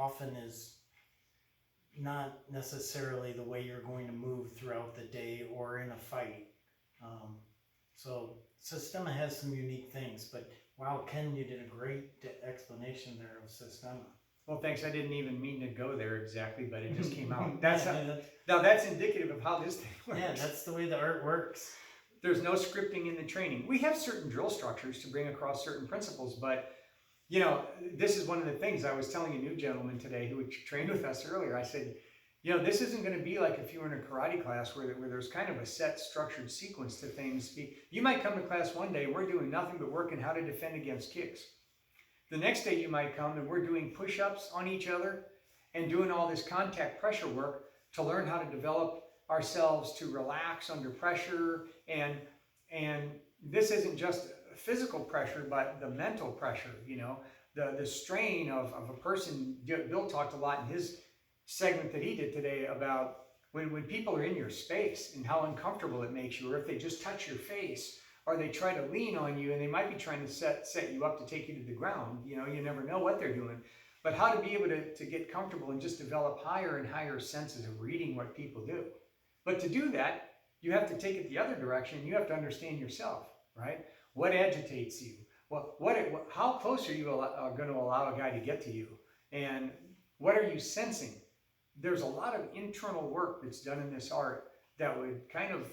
often is not necessarily the way you're going to move throughout the day or in a fight. So Systema has some unique things, but wow, Ken, you did a great explanation there of Systema. Well, thanks. I didn't even mean to go there exactly, but it just came out. Yeah, That's indicative of how this thing works. Yeah, that's the way the art works. There's no scripting in the training. We have certain drill structures to bring across certain principles, but you know, this is one of the things I was telling a new gentleman today who trained with us earlier. I said, you know, this isn't going to be like if you were in a karate class where there's kind of a set structured sequence to things. You might come to class one day, we're doing nothing but working how to defend against kicks. The next day you might come and we're doing push-ups on each other and doing all this contact pressure work to learn how to develop ourselves to relax under pressure. And this isn't just physical pressure, but the mental pressure, you know, the strain of a person. Bill talked a lot in his segment that he did today about when people are in your space and how uncomfortable it makes you, or if they just touch your face, or they try to lean on you and they might be trying to set you up to take you to the ground. You know, you never know what they're doing. But how to be able to get comfortable and just develop higher and higher senses of reading what people do. But to do that, you have to take it the other direction. You have to understand yourself, right? What agitates you? How close are you going to allow a guy to get to you? And what are you sensing? There's a lot of internal work that's done in this art that would kind of,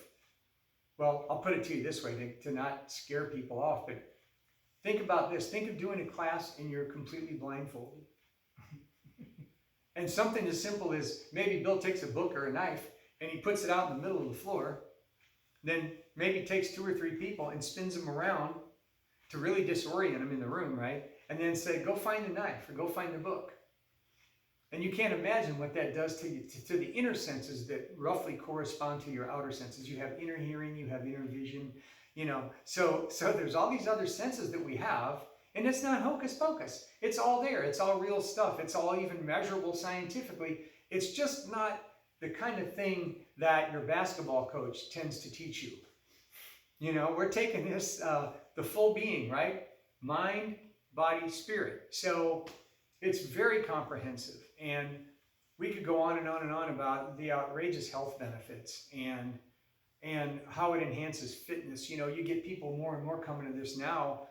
well, I'll put it to you this way to not scare people off, but think about this. Think of doing a class and you're completely blindfolded. And something as simple as maybe Bill takes a book or a knife and he puts it out in the middle of the floor, then maybe takes 2 or 3 people and spins them around to really disorient them in the room, right? And then say, go find the knife or go find the book. And you can't imagine what that does to you, to the inner senses that roughly correspond to your outer senses. You have inner hearing, you have inner vision, you know. So there's all these other senses that we have, and it's not hocus pocus. It's all there. It's all real stuff. It's all even measurable scientifically. It's just not the kind of thing that your basketball coach tends to teach you. You know, we're taking this, the full being, right? Mind, body, spirit. So it's very comprehensive. And we could go on and on and on about the outrageous health benefits and how it enhances fitness. You know, you get people more and more coming to this now.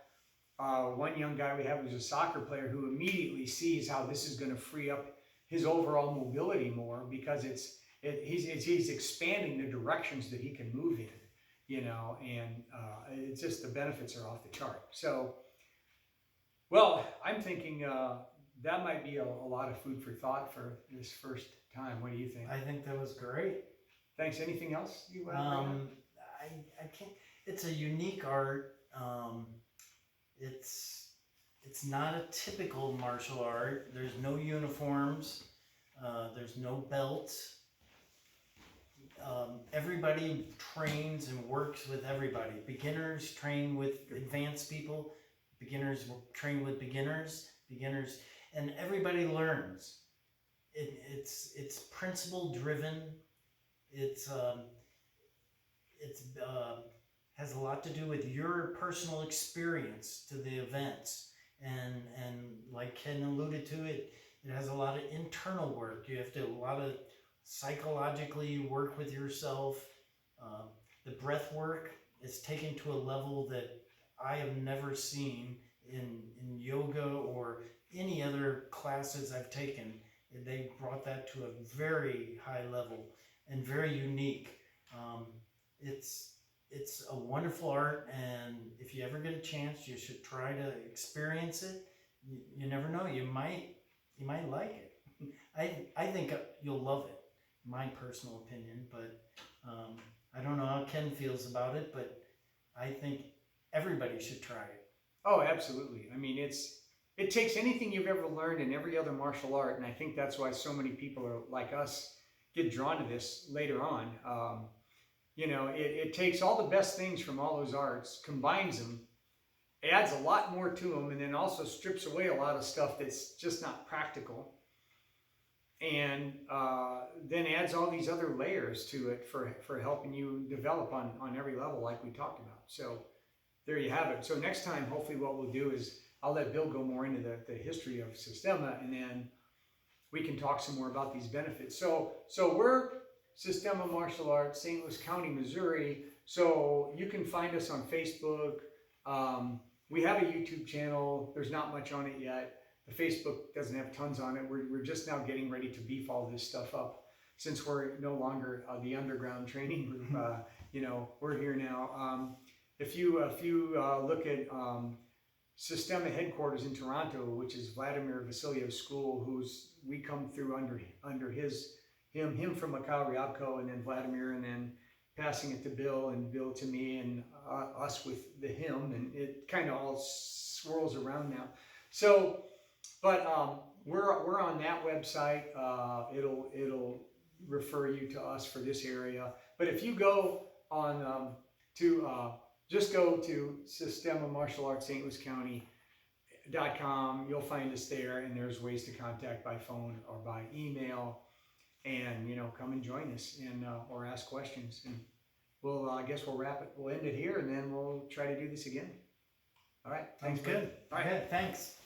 One young guy we have who's a soccer player who immediately sees how this is going to free up his overall mobility more because he's expanding the directions that he can move in, you know, and it's just the benefits are off the chart. So, well, I'm thinking that might be a lot of food for thought for this first time. What do you think? I think that was great. Thanks. Anything else you want to bring up? I can't. It's a unique art. It's not a typical martial art. There's no uniforms. There's no belts. Everybody trains and works with everybody. Beginners train with advanced people. Beginners train with beginners. And everybody learns. It's principle driven. It's has a lot to do with your personal experience to the events, and like Ken alluded to, it has a lot of internal work. You have to a lot of psychologically work with yourself. The breath work is taken to a level that I have never seen in yoga or any other classes I've taken. They brought that to a very high level and very unique. It's a wonderful art, and if you ever get a chance, you should try to experience it. You never know, you might like it. I think you'll love it, my personal opinion, but I don't know how Ken feels about it, but I think everybody should try it. Oh, absolutely. I mean, it takes anything you've ever learned in every other martial art, and I think that's why so many people are like us get drawn to this later on. You know, it takes all the best things from all those arts, combines them, adds a lot more to them, and then also strips away a lot of stuff that's just not practical, and then adds all these other layers to it for helping you develop on every level like we talked about. So there you have it. So next time, hopefully what we'll do is I'll let Bill go more into the history of Systema, and then we can talk some more about these benefits. So we're Systema-Martial Arts, St. Louis County, Missouri. So you can find us on Facebook. We have a YouTube channel. There's not much on it yet. The Facebook doesn't have tons on it. We're just now getting ready to beef all this stuff up since we're no longer the underground training group. We're here now. If you look at Systema headquarters in Toronto, which is Vladimir Vasilyev's school, we come through under him from Mikhail Ryabko, and then Vladimir, and then passing it to Bill, and Bill to me, and us with the him, and it kind of all swirls around now. So, but we're on that website. It'll refer you to us for this area. But if you go on just go to Systema-Martial Arts St. Louis County.com. You'll find us there, and there's ways to contact by phone or by email, and come and join us, and or ask questions. And we'll I guess we'll wrap it. We'll end it here, and then we'll try to do this again. All right. Sounds good. All right. Yeah, thanks.